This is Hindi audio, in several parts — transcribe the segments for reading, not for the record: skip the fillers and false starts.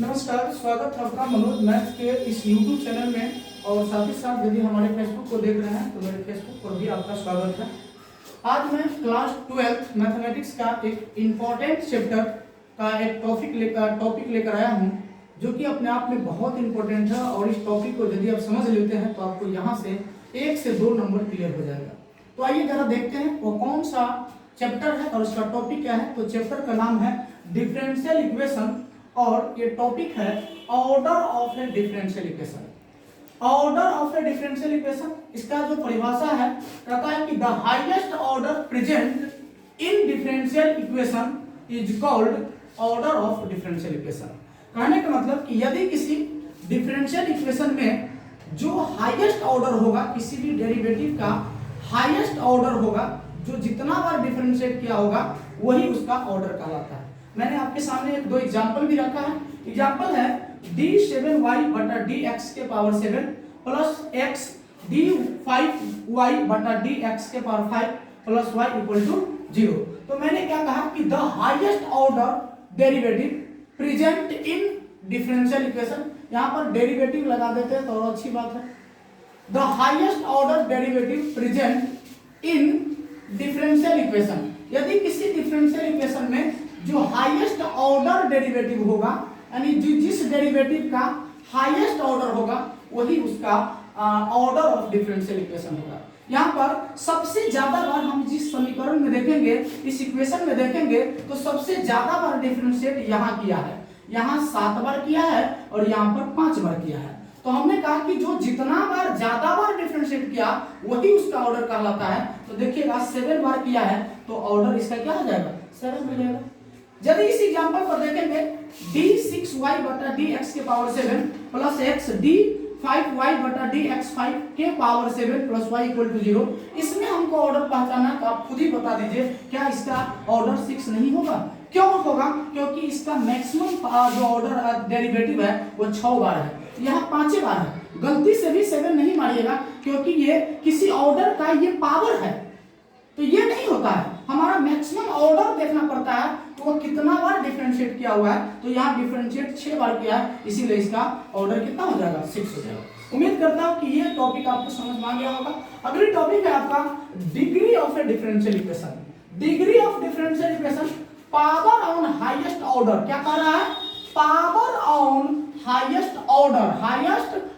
नमस्कार, स्वागत है आपका मनोज मैथ्स के इस YouTube चैनल में। और साथ ही साथ यदि हमारे फेसबुक को देख रहे हैं तो मेरे फेसबुक पर भी आपका स्वागत है। आज मैं क्लास 12 मैथमेटिक्स का एक इम्पॉर्टेंट चैप्टर का एक टॉपिक लेकर आया हूं, जो कि अपने आप में बहुत इंपॉर्टेंट है। और इस टॉपिक को यदि आप समझ लेते हैं तो आपको यहाँ से 1 से 2 नंबर क्लियर हो जाएगा। तो आइए जरा देखते हैं वो कौन सा चैप्टर है और उसका टॉपिक क्या है। तो चैप्टर का नाम है डिफरेंशियल इक्वेशन और ये टॉपिक है order of A differential equation. Order of A differential equation, इसका जो परिभाषा है कहता है कि the highest order present in differential equation is called order of differential equation. कहने का मतलब कि यदि किसी डिफरेंशियल इक्वेशन में जो हाईएस्ट ऑर्डर होगा, किसी भी डेरिवेटिव का हाईएस्ट ऑर्डर होगा, जो जितना बार डिफरेंशिएट किया होगा वही उसका ऑर्डर कहलाता है। मैंने आपके सामने एक दो एग्जांपल भी रखा है। एग्जांपल है d7y बटा dx के पावर 7 प्लस x d5y बटा dx के power 5 plus y equal to 0। तो मैंने क्या कहा कि the highest order derivative present in differential equation, यहां पर डेरिवेटिव लगा देते हैं तो और अच्छी बात है। The highest order derivative present in differential equation, यदि किसी डिफरेंशियल इक्वेशन में जो हाईएस्ट ऑर्डर डेरिवेटिव होगा, यानी जिस डेरिवेटिव का हाईएस्ट ऑर्डर होगा वही उसका ऑर्डर ऑफ डिफरेंशियल इक्वेशन होगा। यहाँ पर सबसे ज्यादा बार हम जिस समीकरण में देखेंगे, इस इक्वेशन में देखेंगे, तो सबसे ज्यादा बार डिफरेंशिएट यहाँ किया है। यहाँ 7 बार किया है और यहाँ पर 5 बार किया है। तो हमने कहा कि जो जितना बार ज्यादा बार डिफरेंशिएट किया वही उसका ऑर्डर कहलाता है। तो देखिएगा 7 बार किया है तो ऑर्डर इसका क्या हो जाएगा, 7 हो जाएगा। यदि इस एग्जांपल पर देखेंगे d6y बटा dx के पावर 7 प्लस x d5y बटा dx5 के power 7 plus y equal to 0, इसमें हमको ऑर्डर पहचाना तो आप खुद ही बता दीजिए क्या इसका ऑर्डर 6 नहीं होगा। क्यों होगा? क्योंकि इसका मैक्सिमम जो ऑर्डर डेरिवेटिव है वो 6 बार है, यहाँ 5 बार है। गलती से भी 7 नहीं मारिएगा, क्योंकि ये किसी ऑर्डर का ये पावर है, तो ये नहीं होता है। हमारा मैक्सिमम ऑर्डर देखना पड़ता है तो वो कितना बार डिफरेंशिएट किया हुआ है। तो यहाँ डिफरेंशिएट 6 बार किया है, इसीलिए इसका ऑर्डर कितना हो जाएगा, 6 हो जाएगा। उम्मीद करता हूँ कि ये टॉपिक आपको समझ में आ गया होगा। अगली टॉपिक है आपका degree of A differential equation. Degree of differential equation, power on highest order. क्या कह रहा है? Power on highest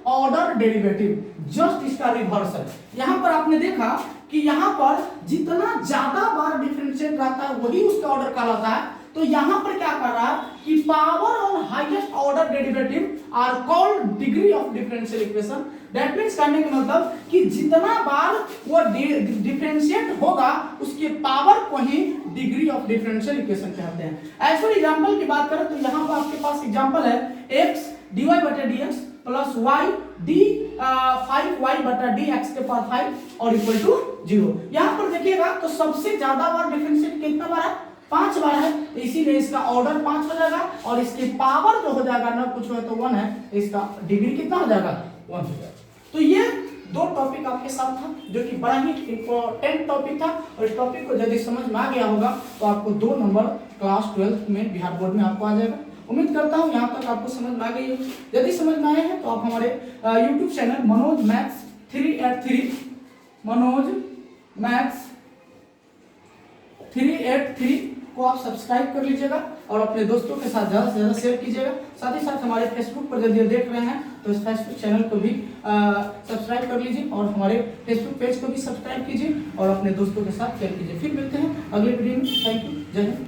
order derivative, just इसका रिवर्स है। यहाँ पर आपने देखा कि यहाँ पर जितना ज्यादा बार डिफरेंशिएट रहता है वही उसका ऑर्डर कहलाता है। तो यहाँ पर क्या कर रहा है कि power on highest order derivative are called degree of differential equation. That means करने का मतलब कि जितना बार वो डिफरेंशिएट होगा उसके पावर को ही डिग्री ऑफ डिफरेंशियल इक्वेशन कहते हैं। एज फॉर एग्जांपल की बात करें तो यहाँ पर आपके पास एग्जांपल है x dy बटा dx प्लस y d5y बटा dx के पावर 5 और इक्वल टू 0। यहाँ पर देखिएगा तो सबसे ज्यादा बार डिफरेंशिएट कितना बार है, 5 बार है, इसीलिए इसका ऑर्डर 5 हो जाएगा और इसके पावर जो हो जाएगा ना कुछ हो तो 1 है, इसका डिग्री कितना हो जाएगा, 1 हो जाएगा। तो ये 2 टॉपिक आपके साथ था, जो कि बड़ा ही इंपॉर्टेंट टॉपिक था। और इस टॉपिक को यदि समझ में आ गया होगा तो आपको 2 नंबर क्लास 12 में बिहार बोर्ड में आपको आ जाएगा। उम्मीद करता हूँ यहाँ तक आपको समझ में आ गई है। यदि समझ में आए हैं तो आप हमारे यूट्यूब चैनल मनोज मैथ्स 383 को आप सब्सक्राइब कर लीजिएगा और अपने दोस्तों के साथ ज़्यादा से ज़्यादा शेयर कीजिएगा। साथ ही साथ हमारे फेसबुक पर यदि देख रहे हैं तो इस फेसबुक चैनल को भी सब्सक्राइब कर लीजिए और हमारे फेसबुक पेज को भी सब्सक्राइब कीजिए और अपने दोस्तों के साथ शेयर कीजिए। फिर मिलते हैं अगले वीडियो में। थैंक यू, जय हिंद।